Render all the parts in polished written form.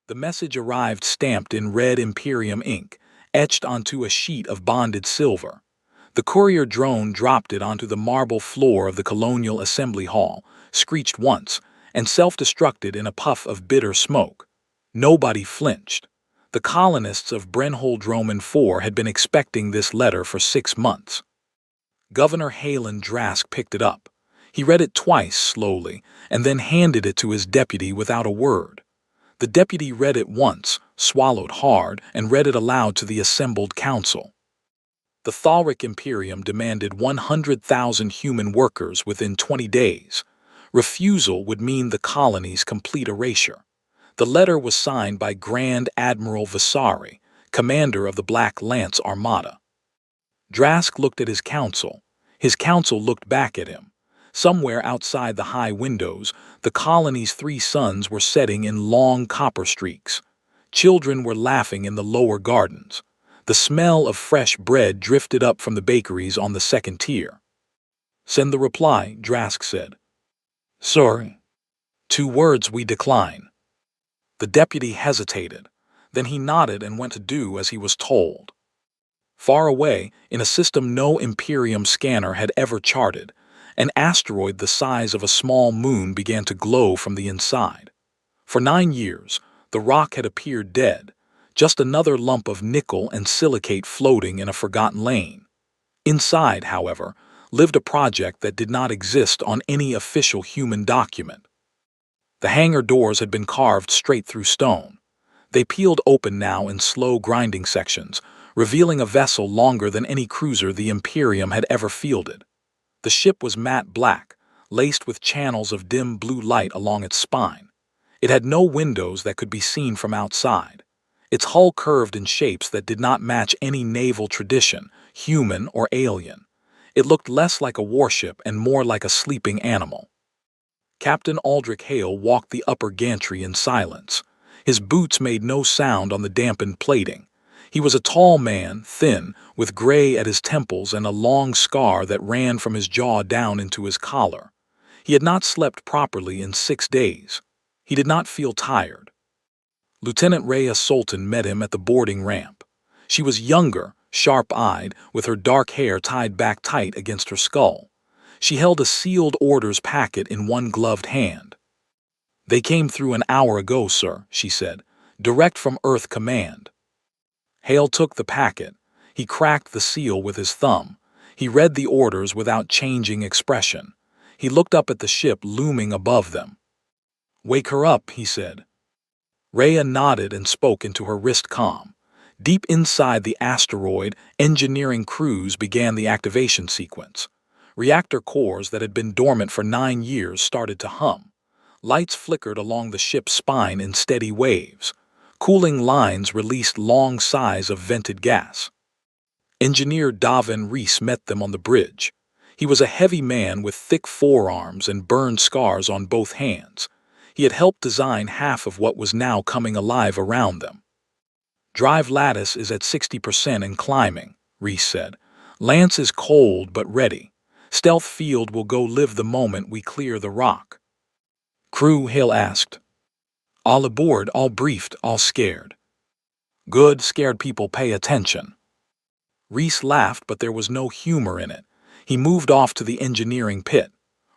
The message arrived stamped in red Imperium ink, etched onto a sheet of bonded silver. The courier drone dropped it onto the marble floor of the Colonial Assembly Hall, screeched once, and self-destructed in a puff of bitter smoke. Nobody flinched. The colonists of Brenholdroman 4 had been expecting this letter for 6 months. Governor Halen Drask picked it up. He read it twice slowly, and then handed it to his deputy without a word. The deputy read it once, swallowed hard, and read it aloud to the assembled council. The Thalric Imperium demanded 100,000 human workers within 20 days. Refusal would mean the colony's complete erasure. The letter was signed by Grand Admiral Vasari, commander of the Black Lance Armada. Drask looked at his council. His council looked back at him. Somewhere outside the high windows, the colony's 3 suns were setting in long copper streaks. Children were laughing in the lower gardens. The smell of fresh bread drifted up from the bakeries on the second tier. "Send the reply," Drask said. "Sorry. 2 words we decline." The deputy hesitated. Then he nodded and went to do as he was told. Far away, in a system no Imperium scanner had ever charted, an asteroid the size of a small moon began to glow from the inside. For 9 years, the rock had appeared dead, just another lump of nickel and silicate floating in a forgotten lane. Inside, however, lived a project that did not exist on any official human document. The hangar doors had been carved straight through stone. They peeled open now in slow grinding sections, revealing a vessel longer than any cruiser the Imperium had ever fielded. The ship was matte black, laced with channels of dim blue light along its spine. It had no windows that could be seen from outside. Its hull curved in shapes that did not match any naval tradition, human or alien. It looked less like a warship and more like a sleeping animal. Captain Aldrich Hale walked the upper gantry in silence. His boots made no sound on the dampened plating. He was a tall man, thin, with gray at his temples and a long scar that ran from his jaw down into his collar. He had not slept properly in 6 days. He did not feel tired. Lieutenant Rhea Sultan met him at the boarding ramp. She was younger, sharp-eyed, with her dark hair tied back tight against her skull. She held a sealed orders packet in one gloved hand. "They came through an hour ago, sir," she said, "direct from Earth Command." Hale took the packet. He cracked the seal with his thumb. He read the orders without changing expression. He looked up at the ship looming above them. "Wake her up," he said. Rhea nodded and spoke into her wrist comm. Deep inside the asteroid, engineering crews began the activation sequence. Reactor cores that had been dormant for 9 years started to hum. Lights flickered along the ship's spine in steady waves. Cooling lines released long sighs of vented gas. Engineer Davin Reese met them on the bridge. He was a heavy man with thick forearms and burned scars on both hands. He had helped design half of what was now coming alive around them. "Drive lattice is at 60% and climbing," Reese said. "Lance is cold but ready. Stealth field will go live the moment we clear the rock." "Crew?" Hale asked. "All aboard, all briefed, all scared." "Good, scared people pay attention." Reese laughed, but there was no humor in it. He moved off to the engineering pit.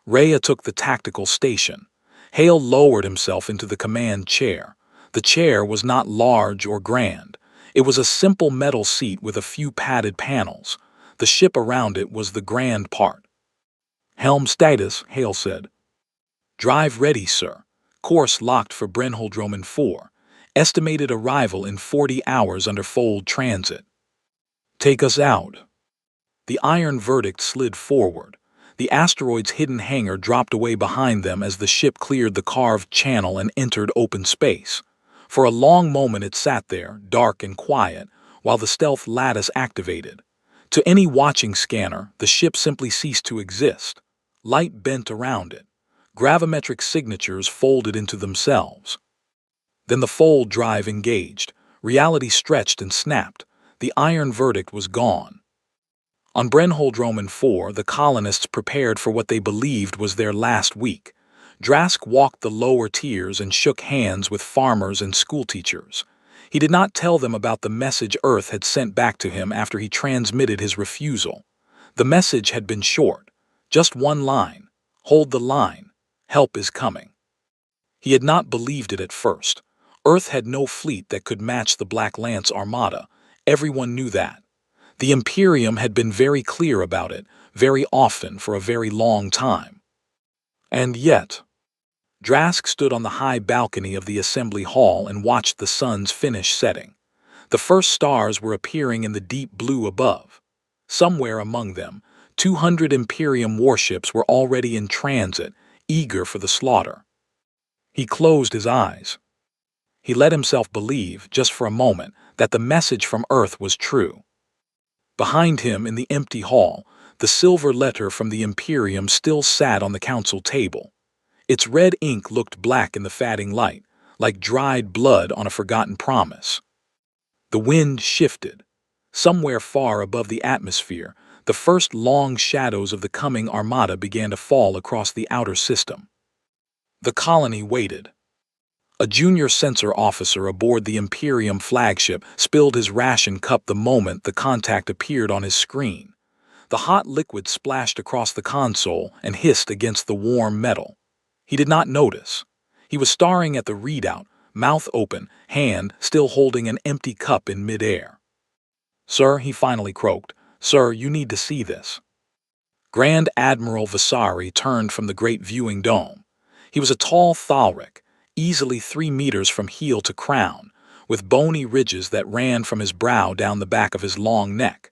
Rhea took the tactical station. Hale lowered himself into the command chair. The chair was not large or grand. It was a simple metal seat with a few padded panels. The ship around it was the grand part. "Helm status," Hale said. "Drive ready, sir. Course locked for Brenholdroman 4. Estimated arrival in 40 hours under fold transit." "Take us out." The iron verdict slid forward. The asteroid's hidden hangar dropped away behind them as the ship cleared the carved channel and entered open space. For a long moment it sat there, dark and quiet, while the stealth lattice activated. To any watching scanner, the ship simply ceased to exist. Light bent around it. Gravimetric signatures folded into themselves. Then the fold drive engaged. Reality stretched and snapped. The iron verdict was gone. On Brenholdroman 4, the colonists prepared for what they believed was their last week. Drask walked the lower tiers and shook hands with farmers and schoolteachers. He did not tell them about the message Earth had sent back to him after he transmitted his refusal. The message had been short. Just one line. Hold the line. Help is coming. He had not believed it at first. Earth had no fleet that could match the Black Lance Armada. Everyone knew that. The Imperium had been very clear about it, very often for a very long time. And yet, Drask stood on the high balcony of the assembly hall and watched the sun's finish setting. The first stars were appearing in the deep blue above. Somewhere among them, 200 Imperium warships were already in transit, eager for the slaughter. He closed his eyes. He let himself believe, just for a moment, that the message from Earth was true. Behind him in the empty hall, the silver letter from the Imperium still sat on the council table. Its red ink looked black in the fading light, like dried blood on a forgotten promise. The wind shifted. Somewhere far above the atmosphere, the first long shadows of the coming armada began to fall across the outer system. The colony waited. A junior sensor officer aboard the Imperium flagship spilled his ration cup the moment the contact appeared on his screen. The hot liquid splashed across the console and hissed against the warm metal. He did not notice. He was staring at the readout, mouth open, hand still holding an empty cup in midair. "Sir," he finally croaked, "Sir, you need to see this." Grand Admiral Vasari turned from the great viewing dome. He was a tall Thalric, easily 3 meters from heel to crown, with bony ridges that ran from his brow down the back of his long neck.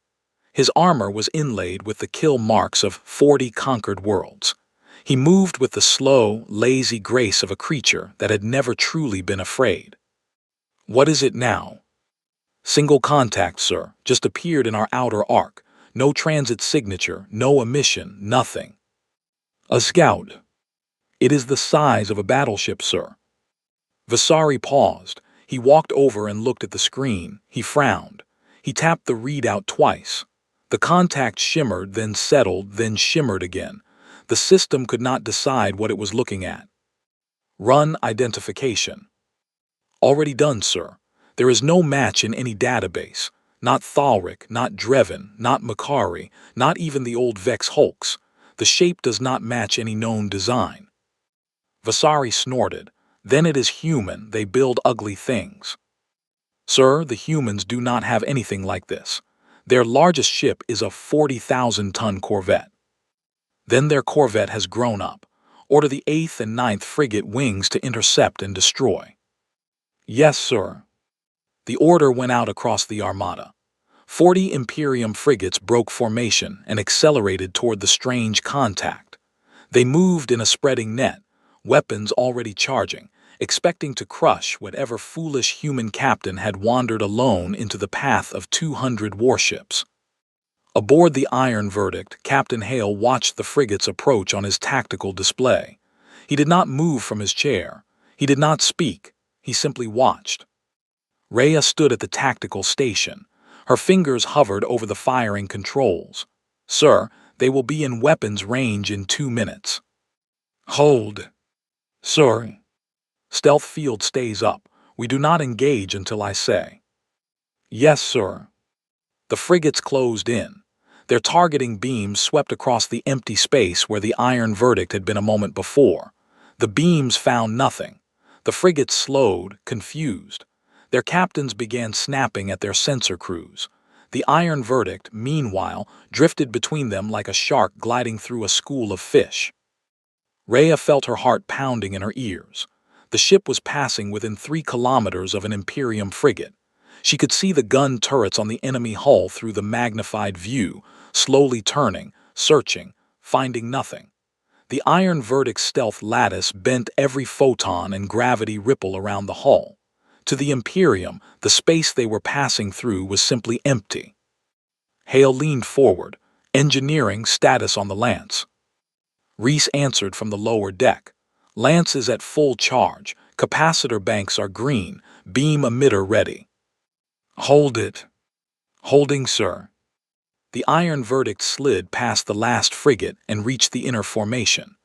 His armor was inlaid with the kill marks of 40 conquered worlds. He moved with the slow, lazy grace of a creature that had never truly been afraid. "What is it now?" "Single contact, sir, just appeared in our outer arc. No transit signature, no emission, nothing." "A scout." "It is the size of a battleship, sir." Vasari paused. He walked over and looked at the screen. He frowned. He tapped the readout twice. The contact shimmered, then settled, then shimmered again. The system could not decide what it was looking at. "Run identification." "Already done, sir. There is no match in any database. Not Thalric, not Drevin, not Makari, not even the old Vex Hulks. The shape does not match any known design." Vasari snorted. "Then it is human. They build ugly things." "Sir, the humans do not have anything like this. Their largest ship is a 40,000-ton corvette." "Then their corvette has grown up. Order the 8th and 9th frigate wings to intercept and destroy." "Yes, sir." The order went out across the armada. 40 Imperium frigates broke formation and accelerated toward the strange contact. They moved in a spreading net, weapons already charging, expecting to crush whatever foolish human captain had wandered alone into the path of 200 warships. Aboard the Iron Verdict, Captain Hale watched the frigates approach on his tactical display. He did not move from his chair. He did not speak. He simply watched. Rhea stood at the tactical station. Her fingers hovered over the firing controls. "Sir, they will be in weapons range in 2 minutes." "Hold." "Sir." "Stealth field stays up. We do not engage until I say." "Yes, sir." The frigates closed in. Their targeting beams swept across the empty space where the Iron Verdict had been a moment before. The beams found nothing. The frigates slowed, confused. Their captains began snapping at their sensor crews. The Iron Verdict, meanwhile, drifted between them like a shark gliding through a school of fish. Rhea felt her heart pounding in her ears. The ship was passing within 3 kilometers of an Imperium frigate. She could see the gun turrets on the enemy hull through the magnified view, slowly turning, searching, finding nothing. The Iron Verdict's stealth lattice bent every photon and gravity ripple around the hull. To the Imperium, the space they were passing through was simply empty. Hale leaned forward. "Engineering status on the Lance." Reese answered from the lower deck. "Lance is at full charge. Capacitor banks are green. Beam emitter ready." "Hold it." "Holding, sir." The Iron Verdict slid past the last frigate and reached the inner formation.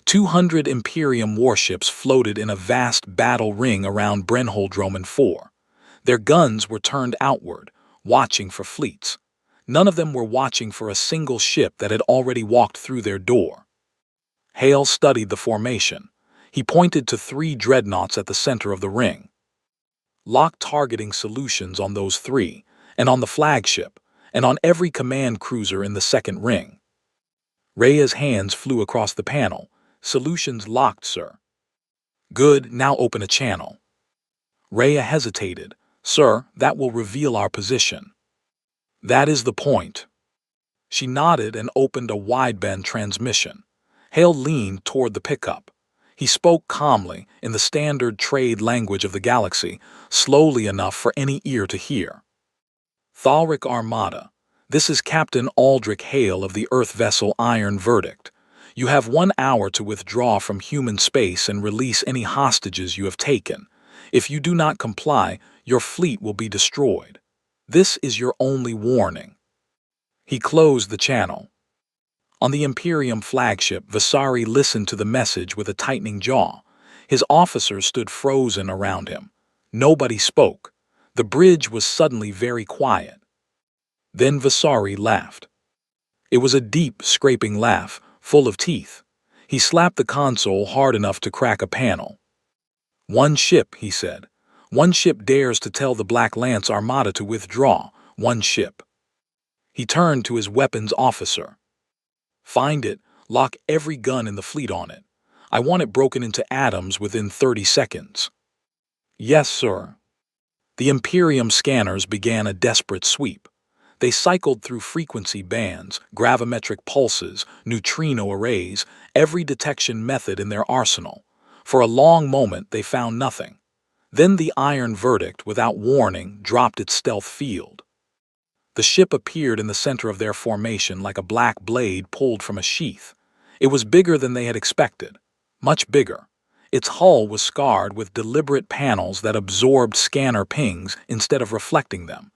200 Imperium warships floated in a vast battle ring around Brennholdroman 4. Their guns were turned outward, watching for fleets. None of them were watching for a single ship that had already walked through their door. Hale studied the formation. He pointed to 3 dreadnoughts at the center of the ring. Lock targeting solutions on those 3, and on the flagship, and on every command cruiser in the second ring. Rhea's hands flew across the panel. Solutions locked, sir. Good, now open a channel. Rhea hesitated. Sir, that will reveal our position. That is the point. She nodded and opened a wideband transmission. Hale leaned toward the pickup. He spoke calmly, in the standard trade language of the galaxy, slowly enough for any ear to hear. Thalric Armada, this is Captain Aldrich Hale of the Earth vessel Iron Verdict. You have 1 hour to withdraw from human space and release any hostages you have taken. If you do not comply, your fleet will be destroyed. This is your only warning. He closed the channel. On the Imperium flagship, Vasari listened to the message with a tightening jaw. His officers stood frozen around him. Nobody spoke. The bridge was suddenly very quiet. Then Vasari laughed. It was a deep, scraping laugh, full of teeth. He slapped the console hard enough to crack a panel. 1 ship, he said. 1 ship dares to tell the Black Lance Armada to withdraw. 1 ship. He turned to his weapons officer. Find it, lock every gun in the fleet on it. I want it broken into atoms within 30 seconds. Yes, sir. The Imperium scanners began a desperate sweep. They cycled through frequency bands, gravimetric pulses, neutrino arrays, every detection method in their arsenal. For a long moment they found nothing. Then the Iron Verdict, without warning, dropped its stealth field. The ship appeared in the center of their formation like a black blade pulled from a sheath. It was bigger than they had expected, much bigger. Its hull was scarred with deliberate panels that absorbed scanner pings instead of reflecting them.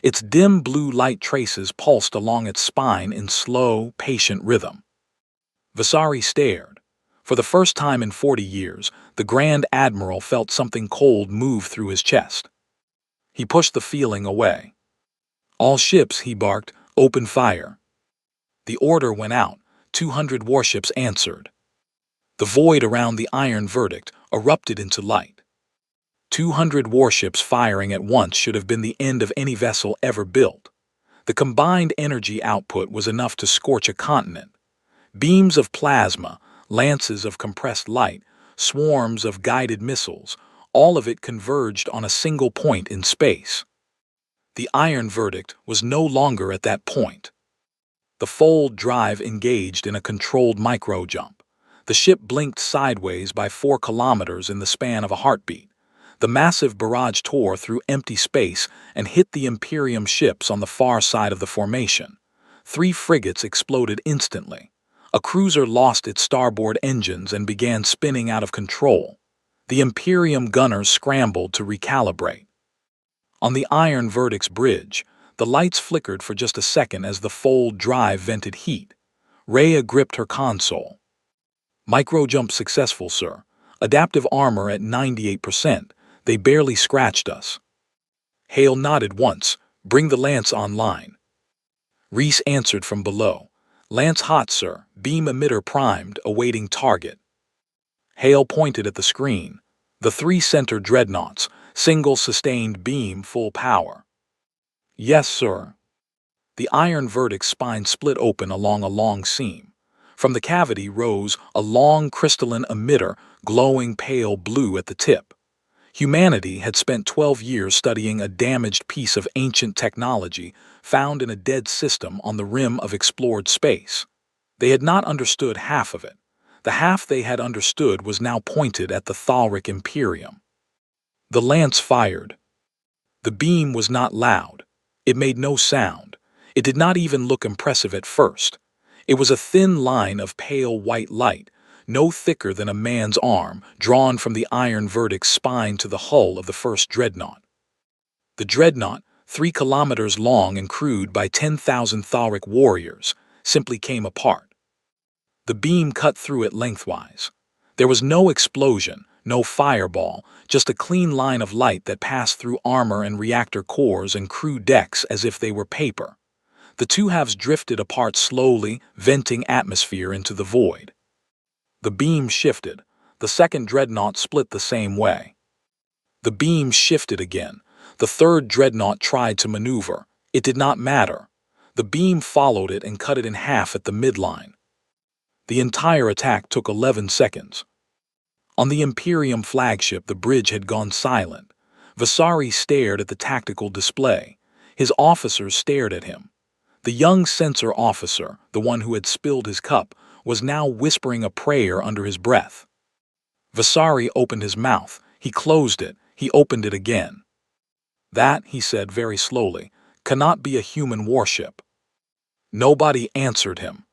Its dim blue light traces pulsed along its spine in slow, patient rhythm. Vasari stared. For the first time in 40 years, the Grand Admiral felt something cold move through his chest. He pushed the feeling away. All ships, he barked, open fire. The order went out. 200 warships answered. The void around the Iron Verdict erupted into light. 200 warships firing at once should have been the end of any vessel ever built. The combined energy output was enough to scorch a continent. Beams of plasma, lances of compressed light, swarms of guided missiles, all of it converged on a single point in space. The Iron Verdict was no longer at that point. The fold drive engaged in a controlled micro-jump. The ship blinked sideways by 4 kilometers in the span of a heartbeat. The massive barrage tore through empty space and hit the Imperium ships on the far side of the formation. 3 frigates exploded instantly. A cruiser lost its starboard engines and began spinning out of control. The Imperium gunners scrambled to recalibrate. On the Iron Verdict's bridge, the lights flickered for just a second as the fold drive vented heat. Rhea gripped her console. Micro-jump successful, sir. Adaptive armor at 98%. They barely scratched us. Hale nodded once. Bring the Lance online. Reese answered from below. Lance hot, sir. Beam emitter primed, awaiting target. Hale pointed at the screen. The 3 center dreadnoughts, single sustained beam, full power. Yes, sir. The Iron Verdict's spine split open along a long seam. From the cavity rose a long crystalline emitter, glowing pale blue at the tip. Humanity had spent 12 years studying a damaged piece of ancient technology found in a dead system on the rim of explored space. They had not understood half of it. The half they had understood was now pointed at the Thalric Imperium. The lance fired. The beam was not loud. It made no sound. It did not even look impressive at first. It was a thin line of pale white light, no thicker than a man's arm, drawn from the Iron Verdict's spine to the hull of the first dreadnought. The dreadnought, 3 kilometers long and crewed by 10,000 Thalric warriors, simply came apart. The beam cut through it lengthwise. There was no explosion, no fireball, just a clean line of light that passed through armor and reactor cores and crew decks as if they were paper. The two halves drifted apart slowly, venting atmosphere into the void. The beam shifted. The second dreadnought split the same way. The beam shifted again. The third dreadnought tried to maneuver. It did not matter. The beam followed it and cut it in half at the midline. The entire attack took 11 seconds. On the Imperium flagship, the bridge had gone silent. Vasari stared at the tactical display. His officers stared at him. The young censor officer, the one who had spilled his cup, was now whispering a prayer under his breath. Vasari opened his mouth. He closed it. He opened it again. That, he said very slowly, cannot be a human warship. Nobody answered him.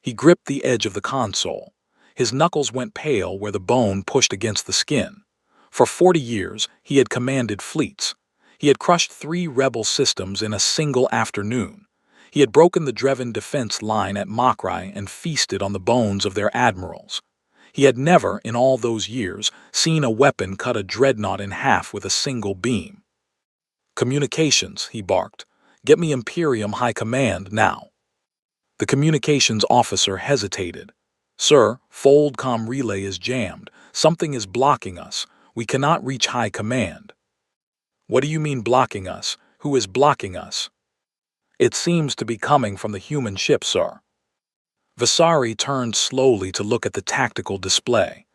He gripped the edge of the console. His knuckles went pale where the bone pushed against the skin. For 40 years, he had commanded fleets. He had crushed 3 rebel systems in a single afternoon. He had broken the Dreven defense line at Makrai and feasted on the bones of their admirals. He had never, in all those years, seen a weapon cut a dreadnought in half with a single beam. "Communications," he barked. "Get me Imperium High Command now." The communications officer hesitated. "Sir, Foldcom relay is jammed. Something is blocking us. We cannot reach High Command." "What do you mean blocking us? Who is blocking us?" "It seems to be coming from the human ship, sir." Vasari turned slowly to look at the tactical display.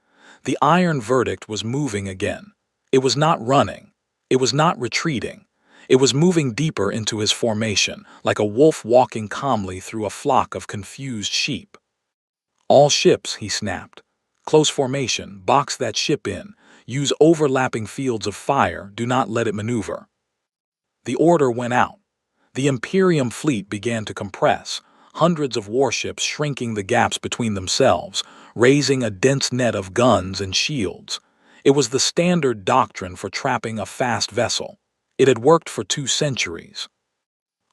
The iron verdict was moving again. It was not running. It was not retreating. It was moving deeper into his formation, like a wolf walking calmly through a flock of confused sheep. "All ships," he snapped. "Close formation, box that ship in. Use overlapping fields of fire, do not let it maneuver." The order went out. The Imperium fleet began to compress, hundreds of warships shrinking the gaps between themselves, raising a dense net of guns and shields. It was the standard doctrine for trapping a fast vessel. It had worked for 2 centuries.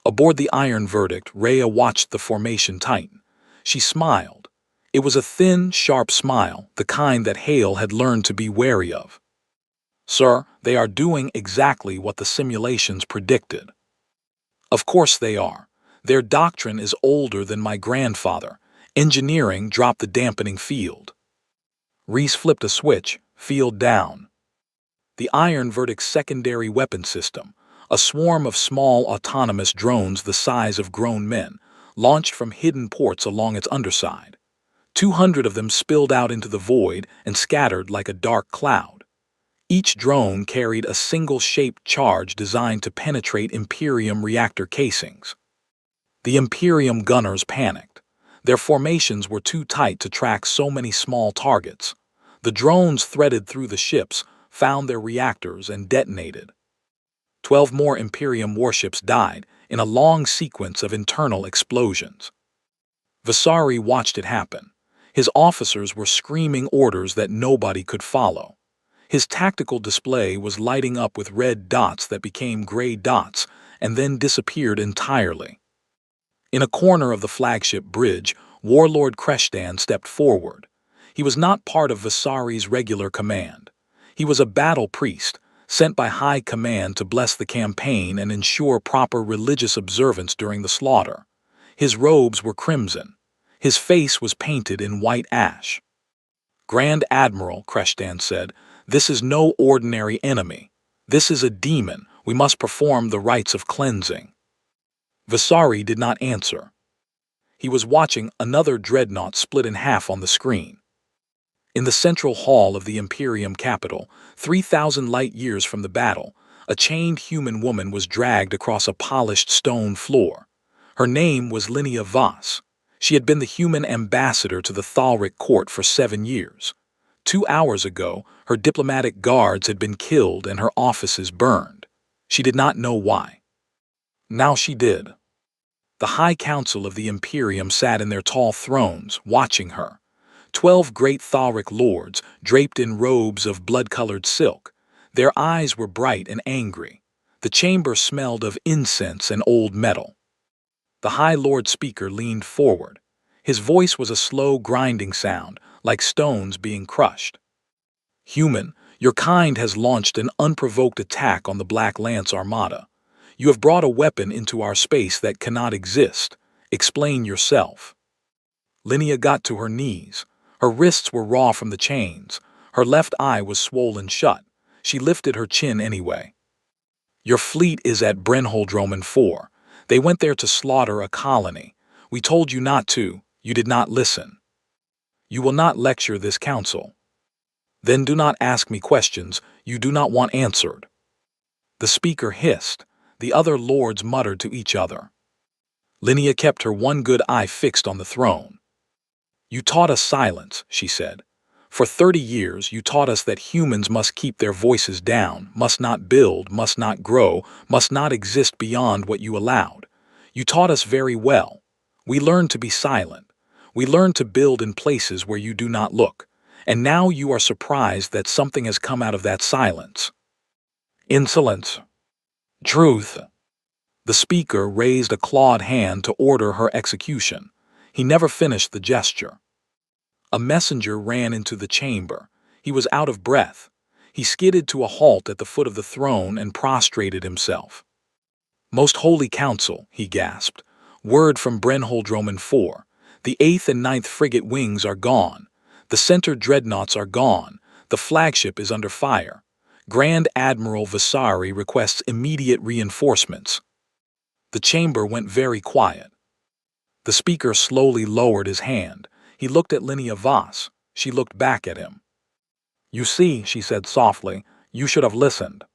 Aboard the Iron Verdict, Rhea watched the formation tighten. She smiled. It was a thin, sharp smile, the kind that Hale had learned to be wary of. "Sir, they are doing exactly what the simulations predicted." "Of course they are. Their doctrine is older than my grandfather. Engineering dropped the dampening field." Reese flipped a switch, field down. The Iron Verdict's secondary weapon system, a swarm of small autonomous drones the size of grown men, launched from hidden ports along its underside. 200 of them spilled out into the void and scattered like a dark cloud. Each drone carried a single-shaped charge designed to penetrate Imperium reactor casings. The Imperium gunners panicked. Their formations were too tight to track so many small targets. The drones threaded through the ships, found their reactors, and detonated. 12 more Imperium warships died in a long sequence of internal explosions. Vasari watched it happen. His officers were screaming orders that nobody could follow. His tactical display was lighting up with red dots that became gray dots and then disappeared entirely. In a corner of the flagship bridge, Warlord Kreshdan stepped forward. He was not part of Vasari's regular command. He was a battle priest, sent by High Command to bless the campaign and ensure proper religious observance during the slaughter. His robes were crimson. His face was painted in white ash. "Grand Admiral," Kreshdan said, "this is no ordinary enemy. This is a demon. We must perform the rites of cleansing." Vasari did not answer. He was watching another dreadnought split in half on the screen. In the central hall of the Imperium capital, 3,000 light-years from the battle, a chained human woman was dragged across a polished stone floor. Her name was Linnea Voss. She had been the human ambassador to the Thalric court for 7 years. 2 hours ago, her diplomatic guards had been killed and her offices burned. She did not know why. Now she did. The High Council of the Imperium sat in their tall thrones, watching her. 12 great Thalric lords, draped in robes of blood-colored silk. Their eyes were bright and angry. The chamber smelled of incense and old metal. The High Lord Speaker leaned forward. His voice was a slow, grinding sound, like stones being crushed. Human, your kind has launched an unprovoked attack on the Black Lance Armada. You have brought a weapon into our space that cannot exist. Explain yourself. Linnea got to her knees. Her wrists were raw from the chains. Her left eye was swollen shut. She lifted her chin anyway. Your fleet is at Brennholdroman 4. They went there to slaughter a colony. We told you not to. You did not listen. You will not lecture this council. Then do not ask me questions you do not want answered. The speaker hissed. The other lords muttered to each other. Linnea kept her one good eye fixed on the throne. You taught us silence, she said. For 30 years you taught us that humans must keep their voices down, must not build, must not grow, must not exist beyond what you allowed. You taught us very well. We learned to be silent. We learned to build in places where you do not look. And now you are surprised that something has come out of that silence. Insolence. Truth. The speaker raised a clawed hand to order her execution. He never finished the gesture. A messenger ran into the chamber. He was out of breath. He skidded to a halt at the foot of the throne and prostrated himself. Most Holy Council, he gasped. Word from Brennholdroman 4. The 8th and 9th frigate wings are gone. The center dreadnoughts are gone. The flagship is under fire. Grand Admiral Vasari requests immediate reinforcements. The chamber went very quiet. The speaker slowly lowered his hand. He looked at Linnea Voss. She looked back at him. You see, she said softly, you should have listened.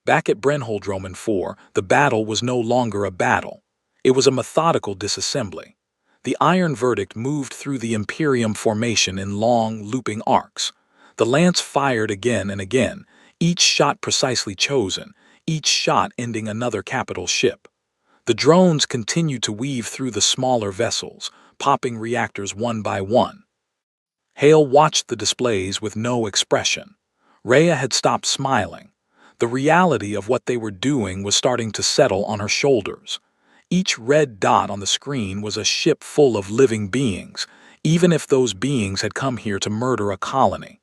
Back at Brennholdroman 4, the battle was no longer a battle. It was a methodical disassembly. The Iron Verdict moved through the Imperium formation in long, looping arcs. The lance fired again and again, each shot precisely chosen, each shot ending another capital ship. The drones continued to weave through the smaller vessels, popping reactors one by one. Hale watched the displays with no expression. Rhea had stopped smiling. The reality of what they were doing was starting to settle on her shoulders. Each red dot on the screen was a ship full of living beings, even if those beings had come here to murder a colony.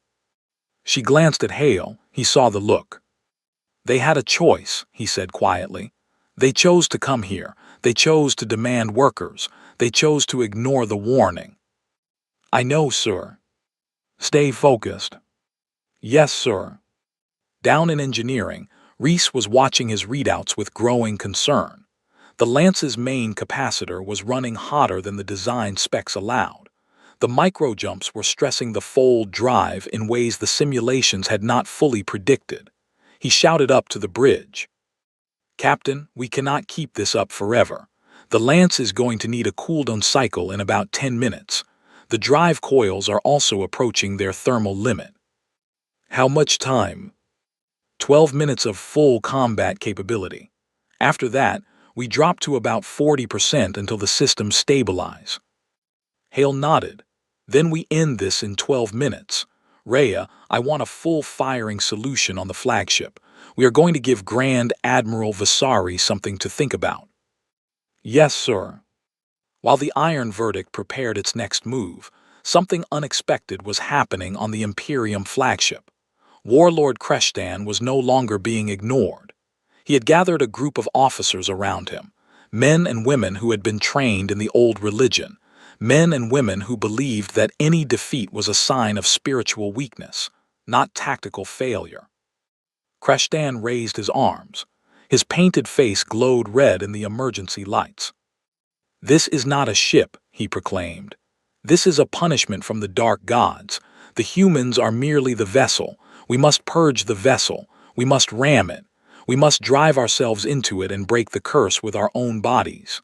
She glanced at Hale. He saw the look. They had a choice, he said quietly. They chose to come here. They chose to demand workers. They chose to ignore the warning. I know, sir. Stay focused. Yes, sir. Down in engineering, Reese was watching his readouts with growing concern. The Lance's main capacitor was running hotter than the design specs allowed. The micro-jumps were stressing the fold drive in ways the simulations had not fully predicted. He shouted up to the bridge. Captain, we cannot keep this up forever. The Lance is going to need a cooldown cycle in about 10 minutes. The drive coils are also approaching their thermal limit. How much time? 12 minutes of full combat capability. After that, we drop to about 40% until the systems stabilize. Hale nodded. Then we end this in 12 minutes. Rhea, I want a full firing solution on the flagship. We are going to give Grand Admiral Vasari something to think about. Yes, sir. While the Iron Verdict prepared its next move, something unexpected was happening on the Imperium flagship. Warlord Kreshtan was no longer being ignored. He had gathered a group of officers around him, men and women who had been trained in the old religion, men and women who believed that any defeat was a sign of spiritual weakness, not tactical failure. Kreshtan raised his arms. His painted face glowed red in the emergency lights. This is not a ship, he proclaimed. This is a punishment from the dark gods. The humans are merely the vessel. We must purge the vessel. We must ram it. We must drive ourselves into it and break the curse with our own bodies.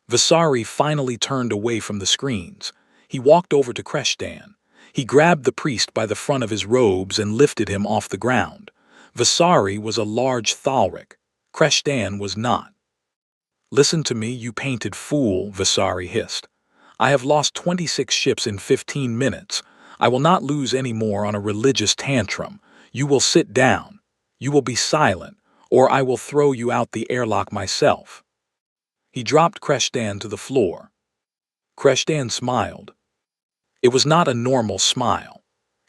Vasari finally turned away from the screens. He walked over to Kreshtan. He grabbed the priest by the front of his robes and lifted him off the ground. Vasari was a large Thalric. Kreshtan was not. Listen to me, you painted fool, Vasari hissed. I have lost 26 ships in 15 minutes. I will not lose any more on a religious tantrum. You will sit down. You will be silent, or I will throw you out the airlock myself. He dropped Kreshtan to the floor. Kreshdan smiled. It was not a normal smile.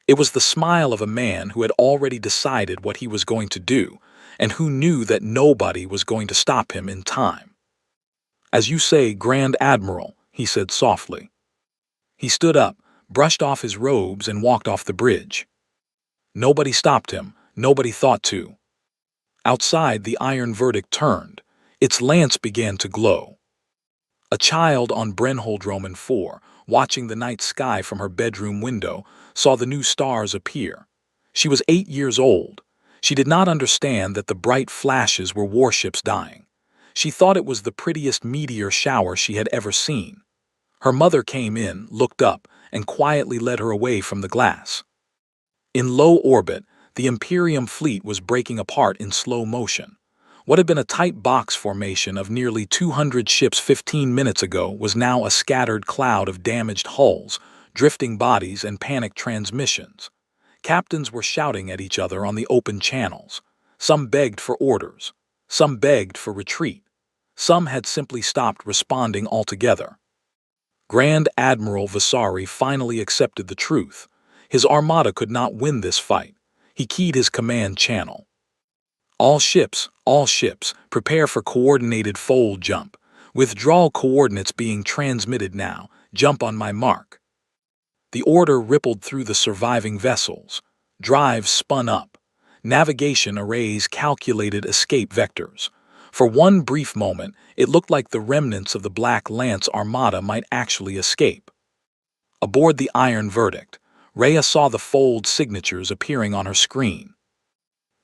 It was the smile of a man who had already decided what he was going to do, and who knew that nobody was going to stop him in time. "As you say, Grand Admiral," he said softly. He stood up, brushed off his robes, and walked off the bridge. Nobody stopped him, nobody thought to. Outside, the iron verdict turned. Its lance began to glow. A child on Brennholdroman 4, watching the night sky from her bedroom window, saw the new stars appear. She was 8 years old. She did not understand that the bright flashes were warships dying. She thought it was the prettiest meteor shower she had ever seen. Her mother came in, looked up, and quietly led her away from the glass. In low orbit, the Imperium fleet was breaking apart in slow motion. What had been a tight box formation of nearly 200 ships 15 minutes ago was now a scattered cloud of damaged hulls, drifting bodies, and panicked transmissions. Captains were shouting at each other on the open channels. Some begged for orders. Some begged for retreat. Some had simply stopped responding altogether. Grand Admiral Vasari finally accepted the truth. His armada could not win this fight. He keyed his command channel. All ships, prepare for coordinated fold jump. Withdrawal coordinates being transmitted now. Jump on my mark." The order rippled through the surviving vessels. Drives spun up. Navigation arrays calculated escape vectors. For one brief moment, it looked like the remnants of the Black Lance Armada might actually escape. Aboard the Iron Verdict, Rhea saw the fold signatures appearing on her screen.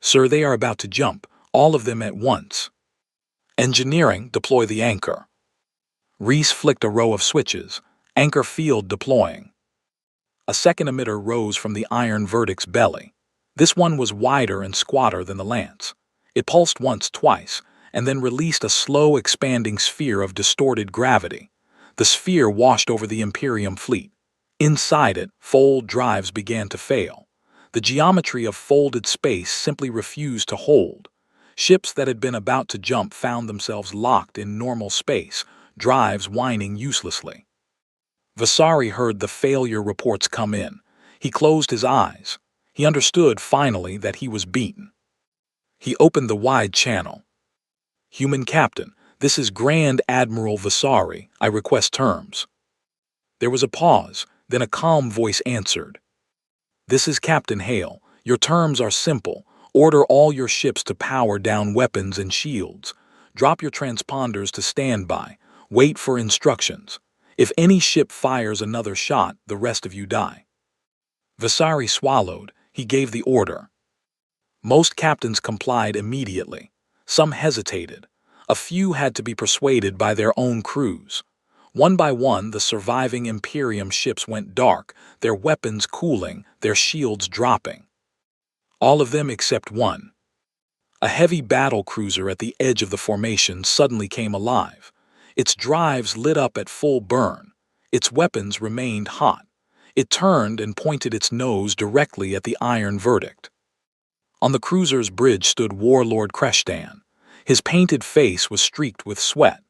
"Sir, they are about to jump, all of them at once." "Engineering, deploy the anchor." Reese flicked a row of switches. "Anchor field deploying." A second emitter rose from the Iron Verdict's belly. This one was wider and squatter than the Lance. It pulsed once, twice, and then released a slow expanding sphere of distorted gravity. The sphere washed over the Imperium fleet. Inside it, fold drives began to fail. The geometry of folded space simply refused to hold. Ships that had been about to jump found themselves locked in normal space, drives whining uselessly. Vasari heard the failure reports come in. He closed his eyes. He understood finally that he was beaten. He opened the wide channel. "Human Captain, this is Grand Admiral Vasari. I request terms." There was a pause, then a calm voice answered. "This is Captain Hale. Your terms are simple. Order all your ships to power down weapons and shields. Drop your transponders to standby. Wait for instructions. If any ship fires another shot, the rest of you die." Vasari swallowed. He gave the order. Most captains complied immediately. Some hesitated. A few had to be persuaded by their own crews. One by one, the surviving Imperium ships went dark, their weapons cooling, their shields dropping. All of them except one. A heavy battle cruiser at the edge of the formation suddenly came alive. Its drives lit up at full burn. Its weapons remained hot. It turned and pointed its nose directly at the Iron Verdict. On the cruiser's bridge stood Warlord Kreshdan. His painted face was streaked with sweat.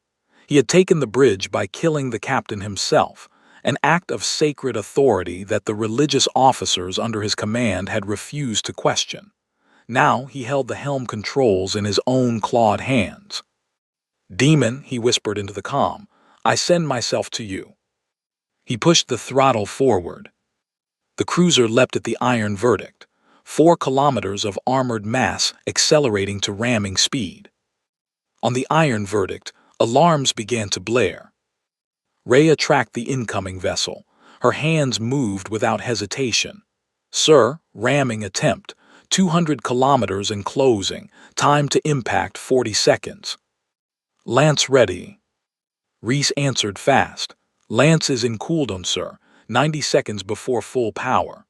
He had taken the bridge by killing the captain himself, an act of sacred authority that the religious officers under his command had refused to question. Now he held the helm controls in his own clawed hands. "Demon," he whispered into the calm, "I send myself to you." He pushed the throttle forward. The cruiser leapt at the Iron Verdict, 4 kilometers of armored mass accelerating to ramming speed. On the Iron Verdict, alarms began to blare. Rhea tracked the incoming vessel. Her hands moved without hesitation. "Sir, ramming attempt. 200 kilometers and closing. Time to impact 40 seconds. "Lance ready." Reese answered fast. "Lance is in cooldown, sir. 90 seconds before full power."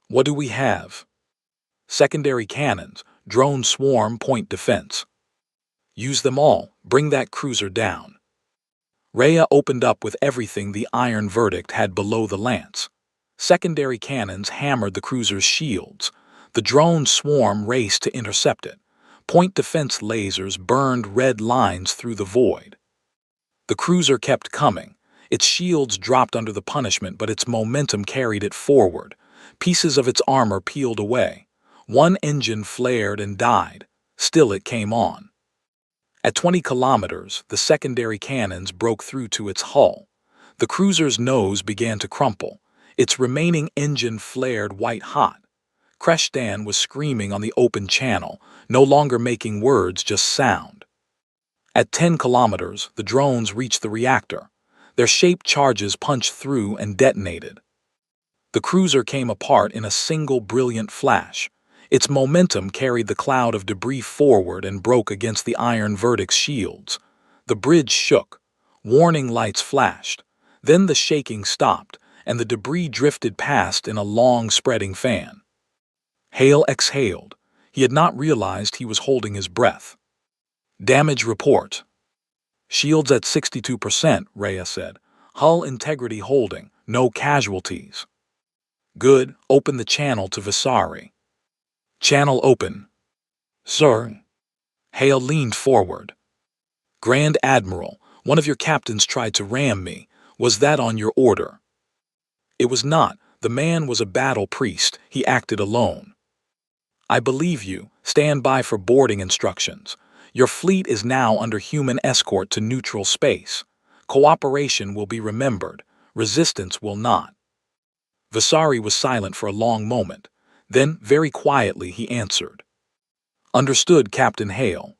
"What do we have?" "Secondary cannons. Drone swarm point defense." "Use them all. Bring that cruiser down." Rhea opened up with everything the Iron Verdict had below the Lance. Secondary cannons hammered the cruiser's shields. The drone swarm raced to intercept it. Point defense lasers burned red lines through the void. The cruiser kept coming. Its shields dropped under the punishment, but its momentum carried it forward. Pieces of its armor peeled away. One engine flared and died. Still it came on. At 20 kilometers, the secondary cannons broke through to its hull. The cruiser's nose began to crumple. Its remaining engine flared white-hot. Kreshdan was screaming on the open channel, no longer making words, just sound. At 10 kilometers, the drones reached the reactor. Their shaped charges punched through and detonated. The cruiser came apart in a single brilliant flash. Its momentum carried the cloud of debris forward and broke against the Iron Verdict's shields. The bridge shook. Warning lights flashed. Then the shaking stopped, and the debris drifted past in a long, spreading fan. Hale exhaled. He had not realized he was holding his breath. Damage report. Shields at 62%, Rhea said. Hull integrity holding. No casualties. Good. Open the channel to Vasari. Channel open. Sir. Hale leaned forward. Grand Admiral, one of your captains tried to ram me. Was that on your order? It was not. The man was a battle priest. He acted alone. I believe you. Stand by for boarding instructions. Your fleet is now under human escort to neutral space. Cooperation will be remembered. Resistance will not. Vasari was silent for a long moment. Then, very quietly, he answered. Understood, Captain Hale.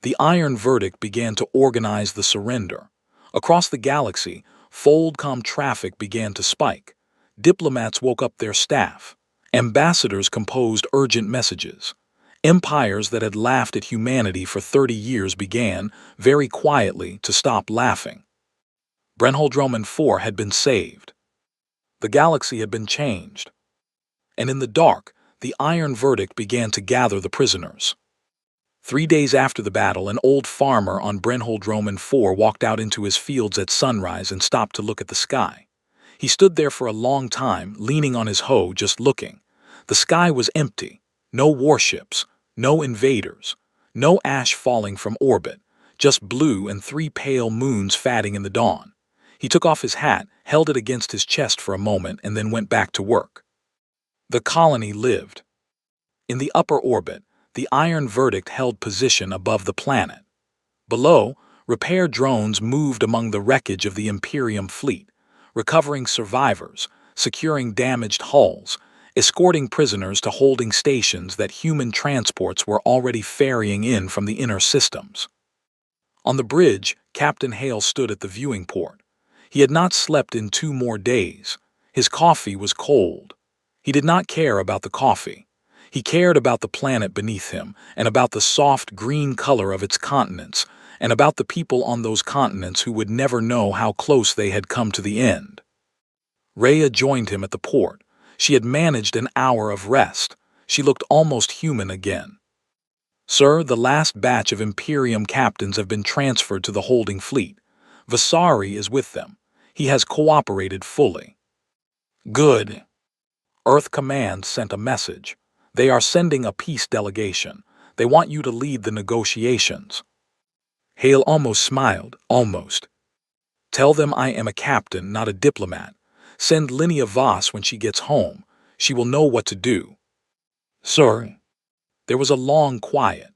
The Iron Verdict began to organize the surrender. Across the galaxy, Foldcom traffic began to spike. Diplomats woke up their staff. Ambassadors composed urgent messages. Empires that had laughed at humanity for 30 years began, very quietly, to stop laughing. Brennholdroman 4 had been saved. The galaxy had been changed. And in the dark, the Iron Verdict began to gather the prisoners. 3 days after the battle, an old farmer on Brennholdroman 4 walked out into his fields at sunrise and stopped to look at the sky. He stood there for a long time, leaning on his hoe, just looking. The sky was empty. No warships, no invaders, no ash falling from orbit, just blue and 3 pale moons fatting in the dawn. He took off his hat, held it against his chest for a moment, and then went back to work. The colony lived. In the upper orbit, the Iron Verdict held position above the planet. Below, repair drones moved among the wreckage of the Imperium fleet, recovering survivors, securing damaged hulls, escorting prisoners to holding stations that human transports were already ferrying in from the inner systems. On the bridge, Captain Hale stood at the viewing port. He had not slept in 2 more days. His coffee was cold. He did not care about the coffee. He cared about the planet beneath him, and about the soft green color of its continents, and about the people on those continents who would never know how close they had come to the end. Rhea joined him at the port. She had managed an hour of rest. She looked almost human again. Sir, the last batch of Imperium captains have been transferred to the holding fleet. Vasari is with them. He has cooperated fully. Good. Earth Command sent a message. They are sending a peace delegation. They want you to lead the negotiations. Hale almost smiled, almost. Tell them I am a captain, not a diplomat. Send Linnea Voss when she gets home. She will know what to do. Sir. There was a long quiet.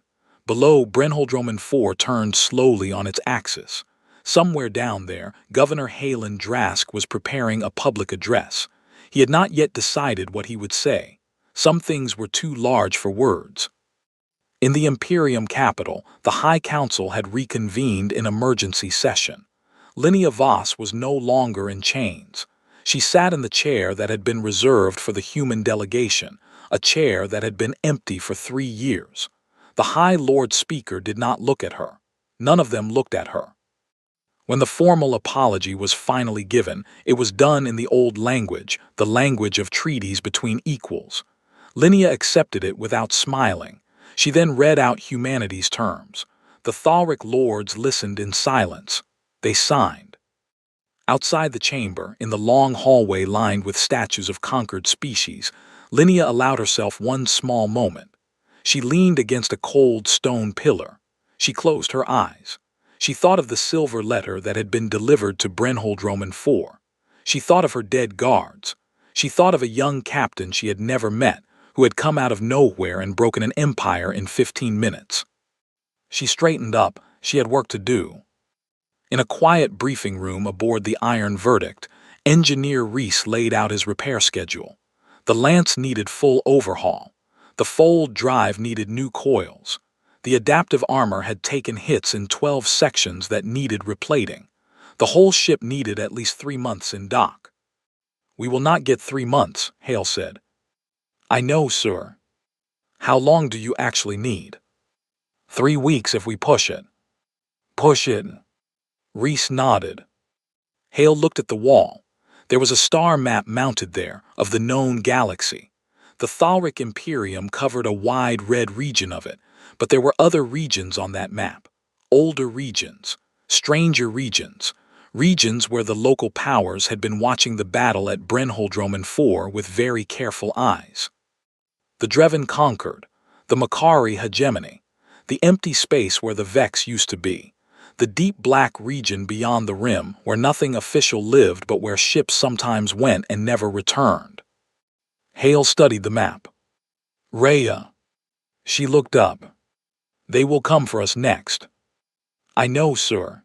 Below, Brennholdroman 4 turned slowly on its axis. Somewhere down there, Governor Halen Drask was preparing a public address. He had not yet decided what he would say. Some things were too large for words. In the Imperium capital, the High Council had reconvened in emergency session. Linnea Voss was no longer in chains. She sat in the chair that had been reserved for the human delegation, a chair that had been empty for 3 years. The High Lord Speaker did not look at her. None of them looked at her. When the formal apology was finally given, it was done in the old language, the language of treaties between equals. Linnea accepted it without smiling. She then read out humanity's terms. The Thalic lords listened in silence. They signed. Outside the chamber, in the long hallway lined with statues of conquered species, Linnea allowed herself one small moment. She leaned against a cold stone pillar. She closed her eyes. She thought of the silver letter that had been delivered to Brennholdroman 4. She thought of her dead guards. She thought of a young captain she had never met, who had come out of nowhere and broken an empire in 15 minutes. She straightened up. She had work to do. In a quiet briefing room aboard the Iron Verdict, Engineer Reese laid out his repair schedule. The lance needed full overhaul. The fold drive needed new coils. The adaptive armor had taken hits in 12 sections that needed replating. The whole ship needed at least 3 months in dock. "We will not get 3 months," Hale said. "I know, sir." "How long do you actually need?" 3 weeks if we push it." "Push it." Reese nodded. Hale looked at the wall. There was a star map mounted there of the known galaxy. The Thalric Imperium covered a wide red region of it, but there were other regions on that map. Older regions, stranger regions, regions where the local powers had been watching the battle at Brennholdroman 4 with very careful eyes. The Dreven conquered, the Makari hegemony, the empty space where the Vex used to be, the deep black region beyond the rim where nothing official lived but where ships sometimes went and never returned. Hale studied the map. "Rhea." She looked up. "They will come for us next." "I know, sir."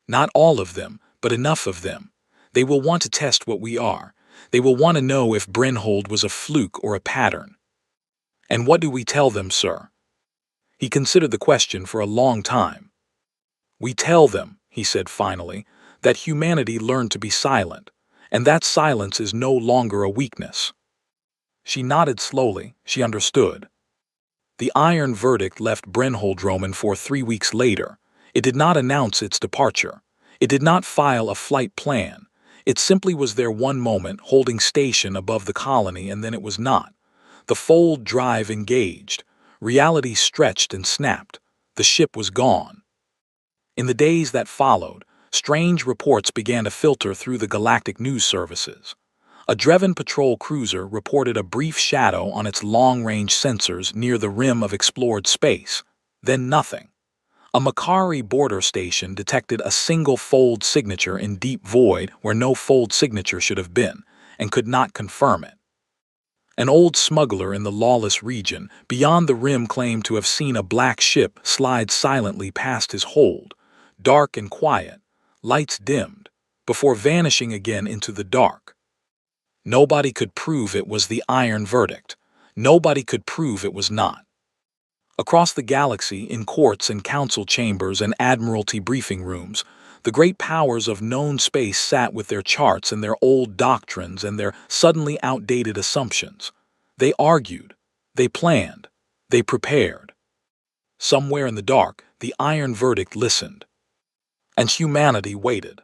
"Not all of them, but enough of them. They will want to test what we are. They will want to know if Brennhold was a fluke or a pattern." "And what do we tell them, sir?" He considered the question for a long time. "We tell them," he said finally, "that humanity learned to be silent, and that silence is no longer a weakness." She nodded slowly. She understood. The Iron Verdict left Brennholdroman for 3 weeks later. It did not announce its departure. It did not file a flight plan. It simply was there one moment, holding station above the colony, and then it was not. The fold drive engaged. Reality stretched and snapped. The ship was gone. In the days that followed, strange reports began to filter through the Galactic news services. A Dreven patrol cruiser reported a brief shadow on its long-range sensors near the rim of explored space. Then nothing. A Makari border station detected a single fold signature in deep void where no fold signature should have been, and could not confirm it. An old smuggler in the lawless region beyond the rim claimed to have seen a black ship slide silently past his hold, dark and quiet, lights dimmed, before vanishing again into the dark. Nobody could prove it was the Iron Verdict. Nobody could prove it was not. Across the galaxy, in courts and council chambers and admiralty briefing rooms, the great powers of known space sat with their charts and their old doctrines and their suddenly outdated assumptions. They argued, they planned, they prepared. Somewhere in the dark, the Iron Verdict listened. And humanity waited.